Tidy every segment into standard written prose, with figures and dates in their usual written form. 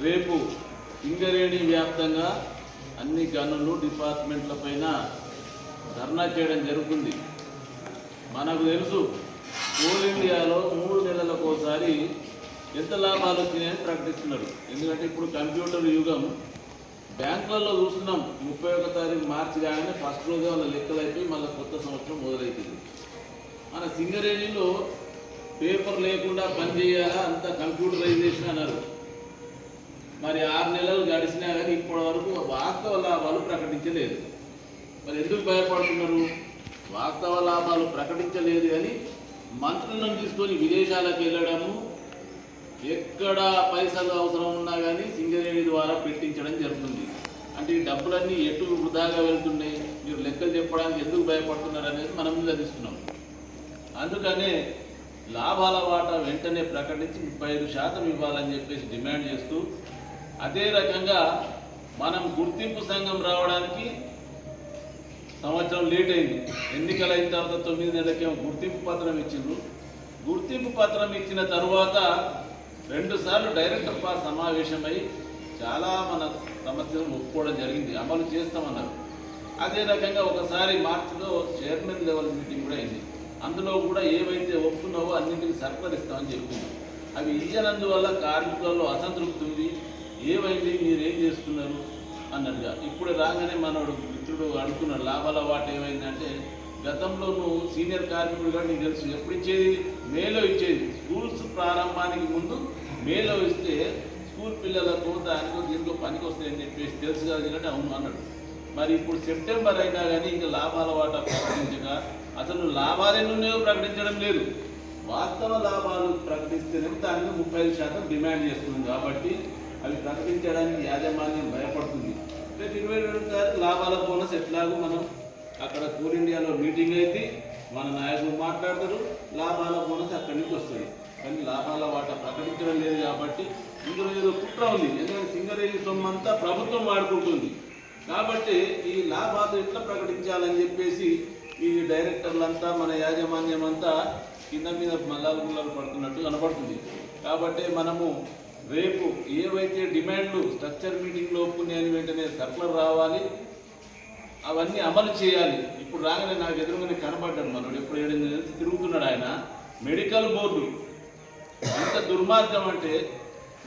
రేపు సింగరేణి వ్యాప్తంగా అన్ని గనులు డిపార్ట్మెంట్లపైన ధర్నా చేయడం జరుగుతుంది. మనకు తెలుసు కోల్ ఇండియాలో 3 నెలలకోసారి ఎంత లాభాలు వచ్చినాయని ప్రకటిస్తున్నారు. ఎందుకంటే ఇప్పుడు కంప్యూటర్ యుగం. బ్యాంకులలో చూస్తున్నాం 31 తారీఖు మార్చి కాగానే ఫస్ట్ రోజే వాళ్ళ లెక్కలు అయిపోయి మళ్ళీ కొత్త సంవత్సరం మొదలవుతుంది. మన సింగరేణిలో పేపర్ లేకుండా పనిచేయాలా, అంత కంప్యూటరైజేషన్ అన్నారు. మరి 6 నెలలు గడిచినా కానీ ఇప్పటి వరకు వాస్తవ లాభాలు ప్రకటించలేదు. మరి ఎందుకు భయపడుతున్నారు? వాస్తవ లాభాలు ప్రకటించలేదు అని మంత్రులను తీసుకొని విదేశాలకు వెళ్ళడము, ఎక్కడ పైసలు అవసరం ఉన్నా కానీ సింగరేణి ద్వారా పెట్టించడం జరుగుతుంది. అంటే ఈ డబ్బులన్నీ ఎటు వృధాగా వెళ్తున్నాయి, మీరు లెక్కలు చెప్పడానికి ఎందుకు భయపడుతున్నారు అనేది మనం నిలదీస్తున్నాం. అందుకనే లాభాల వాటా వెంటనే ప్రకటించి 35% ఇవ్వాలని చెప్పేసి డిమాండ్ చేస్తూ, అదే రకంగా మనం గుర్తింపు సంఘం రావడానికి సంవత్సరం లేట్ అయింది. ఎన్నికలు అయిన తర్వాత 9 నెలలకేమో గుర్తింపు పత్రం ఇచ్చిండ్రు. గుర్తింపు పత్రం ఇచ్చిన తర్వాత 2 సార్లు డైరెక్టర్ పాస్ సమావేశమై చాలా మన సమస్యలను ఒప్పుకోవడం జరిగింది, అమలు చేస్తామన్నారు. అదే రకంగా ఒకసారి మార్చిలో చైర్మన్ లెవెల్ మీటింగ్ కూడా అయింది. అందులో కూడా ఏవైతే ఒప్పుకున్నావో అన్నింటికి సహకరిస్తామని చెప్తున్నారు. అవి ఇయ్యనందువల్ల కార్మికులలో అసంతృప్తి ఉంది. ఏమైంది, మీరేం చేస్తున్నారు అన్నట్టుగా. ఇప్పుడు రాగానే మనోడు మిత్రుడు అడుగుతున్నాడు, లాభాల వాట ఏమైందంటే, గతంలో నువ్వు సీనియర్ కార్మికుడుగా నీకు తెలుసు, ఎప్పుడు ఇచ్చేది? మేలో ఇచ్చేది. స్కూల్స్ ప్రారంభానికి ముందు మేలో ఇస్తే స్కూల్ పిల్లలకు దానికో దీనికో పనికి వస్తాయని చెప్పేసి తెలుసు కదా. ఎందుకంటే అవును అన్నాడు. మరి ఇప్పుడు సెప్టెంబర్ అయినా కానీ ఇంకా లాభాల వాటా ప్రకటించగా, అసలు లాభాలు ఎన్నున్నాయో ప్రకటించడం లేదు. వాస్తవ లాభాలు ప్రకటిస్తేనే దానికి 35% డిమాండ్ చేస్తుంది. కాబట్టి అవి ప్రకటించడానికి యాజమాన్యం భయపడుతుంది. రేపు 22 తారీఖు లాభాల బోనస్ ఎట్లాగో మనం అక్కడ కోల్ ఇండియాలో మీటింగ్ అయితే మన నాయకులు మాట్లాడతారు, లాభాల బోనస్ అక్కడి నుంచి వస్తుంది. కానీ లాభాల వాటా ప్రకటించడం లేదు. కాబట్టి ఇందులో ఏదో కుట్ర ఉంది. ఎందుకంటే సింగరేణి సొమ్మంతా ప్రభుత్వం వాడుకుంటుంది. కాబట్టి ఈ లాభాలు ఎట్లా ప్రకటించాలని చెప్పేసి ఈ డైరెక్టర్లంతా, మన యాజమాన్యం అంతా కింద మీద మల్లాలు పడుతున్నట్టు కనబడుతుంది. కాబట్టి మనము రేపు ఏవైతే డిమాండ్లు స్ట్రక్చర్ మీటింగ్లో ఒప్పుకునే వెంటనే సర్కులర్ రావాలి, అవన్నీ అమలు చేయాలి. ఇప్పుడు రాగానే నాకు ఎదురుగానే కనబడ్డాడు మనోడు, ఎప్పుడు 7 నెలలు తిరుగుతున్నాడు ఆయన. మెడికల్ బోర్డు ఎంత దుర్మార్గం అంటే,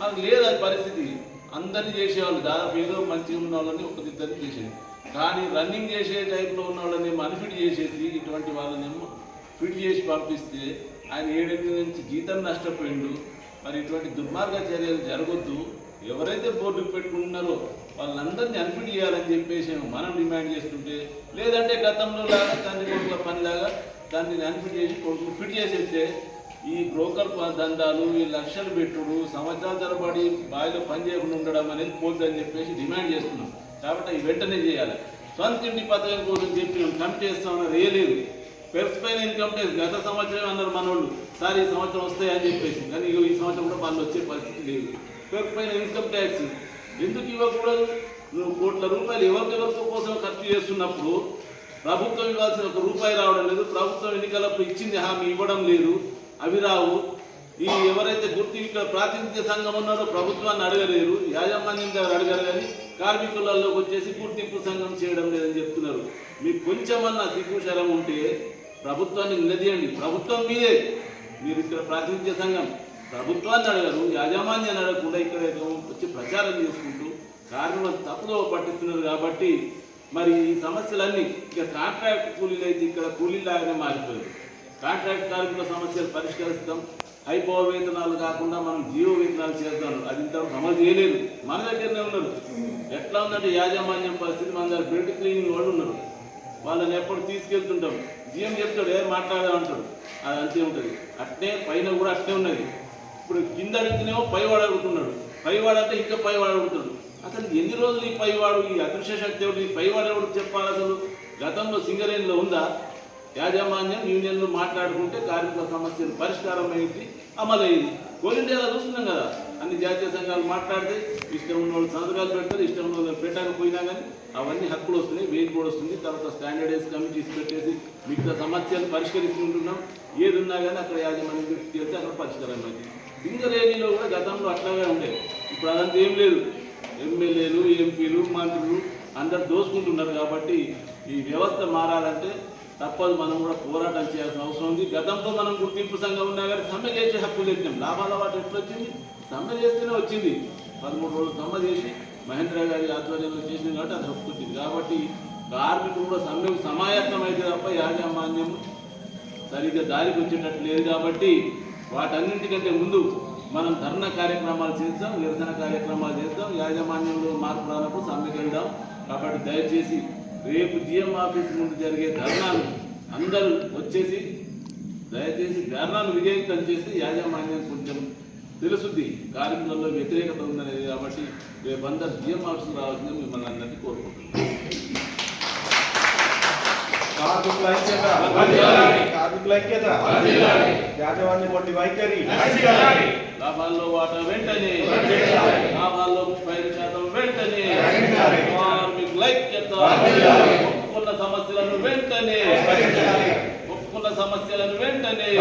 మనకు లేదు అది పరిస్థితి. అందరినీ చేసేవాళ్ళు, దాదాపు ఏదో మంచిగా ఉన్న వాళ్ళని ఒకరిద్దరిని చేసేది. కానీ రన్నింగ్ చేసే టైప్లో ఉన్న వాళ్ళని అన్ఫిట్ చేసేసి ఇటువంటి వాళ్ళనేమో ఫిట్ చేసి పంపిస్తే ఆయన 7 నెలల నుంచి జీతం నష్టపోయిండు. మరి ఇటువంటి దుర్మార్గ చర్యలు జరగొద్దు. ఎవరైతే బోర్డుకు పెట్టుకుంటున్నారో వాళ్ళందరినీ అన్ఫిట్ చేయాలని చెప్పేసి మనం డిమాండ్ చేస్తుంటే, లేదంటే గతంలో లాగా తండ్రి కొడుకుల పనిలాగా దాన్ని అన్ఫిట్ చేసి కొడుకు ఫిట్ చేసేస్తే ఈ బ్రోకర్ దందాలు, ఈ లక్షలు పెట్టుడు, సంవత్సరాల తరబడి బావిలో పని చేయకుండా ఉండడం అనేది పోతుందని చెప్పేసి డిమాండ్ చేస్తున్నాం. కాబట్టి అవి వెంటనే చేయాలి. సొంత ఇంటి పథకం కోసం చెప్పి కమిటీ చేస్తామన్నారు, వేయలేదు. పెర్స్పైన ఇన్కమ్ ట్యాక్స్ గత సంవత్సరం అన్నారు మనోళ్ళు, సార్ ఈ సంవత్సరం వస్తాయని చెప్పేసి. కానీ ఈ సంవత్సరం కూడా వాళ్ళు వచ్చే పరిస్థితి లేదు. పెర్స్పైన ఇన్కమ్ ట్యాక్స్ ఎందుకు ఇవ్వకూడదు? నువ్వు కోట్ల రూపాయలు ఎవరికెవరికో కోసం ఖర్చు చేస్తున్నప్పుడు ప్రభుత్వం ఇవ్వాల్సిన ₹1 రావడం లేదు. ప్రభుత్వం ఎన్నికలప్పుడు ఇచ్చింది హామీ ఇవ్వడం లేదు, అవి రావు. ఈ ఎవరైతే ఇక్కడ ప్రాతినిధ్య సంఘం ఉన్నారో ప్రభుత్వాన్ని అడగలేరు, యాజమాన్యం దగ్గర అడగరు. కానీ కార్మికులలోకి వచ్చేసి గుర్తింపు సంఘం చేయడం లేదని చెప్తున్నారు. మీకు కొంచెమన్నా సిగ్గుశరం ఉంటే ప్రభుత్వాన్ని నిలదీయండి. ప్రభుత్వం మీదే. మీరు ఇక్కడ ప్రాతినిధ్య సంఘం ప్రభుత్వాన్ని అడగరు, యాజమాన్యాన్ని అడగకుండా ఇక్కడ వచ్చి ప్రచారం చేసుకుంటూ కార్మికులను తప్పుదో పట్టిస్తున్నారు. కాబట్టి మరి ఈ సమస్యలన్నీ ఇక కాంట్రాక్ట్ కూలీలు అయితే ఇక్కడ కూలీలాగానే మారిపోయారు. కాంట్రాక్ట్ కార్మికుల సమస్యలు పరిష్కరిస్తాం, హై పవర్ వేతనాలు కాకుండా మనం జీవో వేతనాలు చేస్తాం. అది ఇంతవరకు అమలు చేయలేదు. మన దగ్గరనే ఉన్నారు. ఎట్లా ఉందంటే యాజమాన్యం పరిస్థితి, మన దగ్గర బెల్ట్ క్లీనింగ్ వాళ్ళు ఉన్నారు, వాళ్ళని ఎప్పుడు తీసుకెళ్తుంటాం. జీఎం చెప్తాడు, ఏం మాట్లాడామంటాడు, అది అంతే ఉంటుంది. అట్నే పైన కూడా అట్నే ఉన్నది. ఇప్పుడు కింద అడుగుతున్నామో పైవాడు అడుగుతున్నాడు, పైవాడు అంటే ఇంకా పైవాడు అడుగుతాడు. అసలు ఎన్ని రోజులు ఈ పైవాడు, ఈ అదృశ్య శక్తి ఎవరు, ఈ పైవాడు ఎవరు చెప్పాలి? అసలు గతంలో సింగరేణిలో ఉందా? యాజమాన్యం యూనియన్లు మాట్లాడుకుంటే కార్మికుల సమస్యలు పరిష్కారం అయింది, అమలయ్యింది. కోల్ ఇండియాలో చూస్తున్నాం కదా, అన్ని జాతీయ సంఘాలు మాట్లాడితే ఇష్టం ఉన్న వాళ్ళు సంతకాలు పెడతారు, ఇష్టం ఉన్న వాళ్ళు పెట్టకపోయినా కానీ అవన్నీ హక్కులు వస్తున్నాయి, వేది కూడా వస్తుంది. తర్వాత స్టాండర్డైజ్ కమిటీస్ పెట్టేసి మిగతా సమస్యలు పరిష్కరిస్తుంటున్నాం. ఏది ఉన్నా కానీ అక్కడ యాజమాన్యం దృష్టికి వెళ్తే అక్కడ పరిష్కారం అయింది. సింగరేణిలో కూడా గతంలో అట్లాగే ఉండేది. ఇప్పుడు అదంతా ఏం లేదు. ఎమ్మెల్యేలు, ఎంపీలు, మంత్రులు అందరు దోసుకుంటున్నారు. కాబట్టి ఈ వ్యవస్థ మారాలంటే తప్పదు. మనం కూడా పోరాటం చేయాల్సిన అవసరం ఉంది. గతంలో మనం గుర్తింపు సంఘం ఉన్నా కానీ సమ్మె చేసే హక్కు తెచ్చాం. లాభాల వాటి ఎప్పుడు వచ్చింది? సమ్మె చేస్తేనే వచ్చింది. 13 రోజులు సమ్మె చేసి మహేంద్ర గారి ఆధ్వర్యంలో చేసింది కాబట్టి అది హక్కు వచ్చింది. కాబట్టి కార్మికులు కూడా సమ్మెకు సమాయత్తం అయితే తప్ప యాజమాన్యం సరిగ్గా దారికి వచ్చేటట్టు లేదు. కాబట్టి వాటన్నింటికంటే ముందు మనం ధర్నా కార్యక్రమాలు చేద్దాం, నిరసన కార్యక్రమాలు చేద్దాం, యాజమాన్యంలో మార్పు రానప్పుడు సమ్మెకి వెళ్దాం. కాబట్టి దయచేసి రేపు జిఎం ఆఫీస్ ముందు జరిగే ధర్నాను అందరూ వచ్చేసి దయచేసి ధర్నాను విజయవంతం చేస్తే యాజమాన్యం కొంచెం తెలుసుద్ది కార్మికులలో వ్యతిరేకత ఉందనేది. కాబట్టి రేపు అందరు జిఎం ఆఫీస్కి రావాల్సింది మిమ్మల్ని అందరినీ కోరుకుంటున్నాం. కార్మికుల ఐక్యత, యాజమాన్యం వంటి వైఖరి, లాభాల్లో వాటా వెంటనే, లాభాల్లో 30% వెంటనే, కార్మికుల ఐక్యత, ఒప్పుకున్న సమస్యలను వెంటనే, ఒప్పుకున్న సమస్యలను వెంటనే.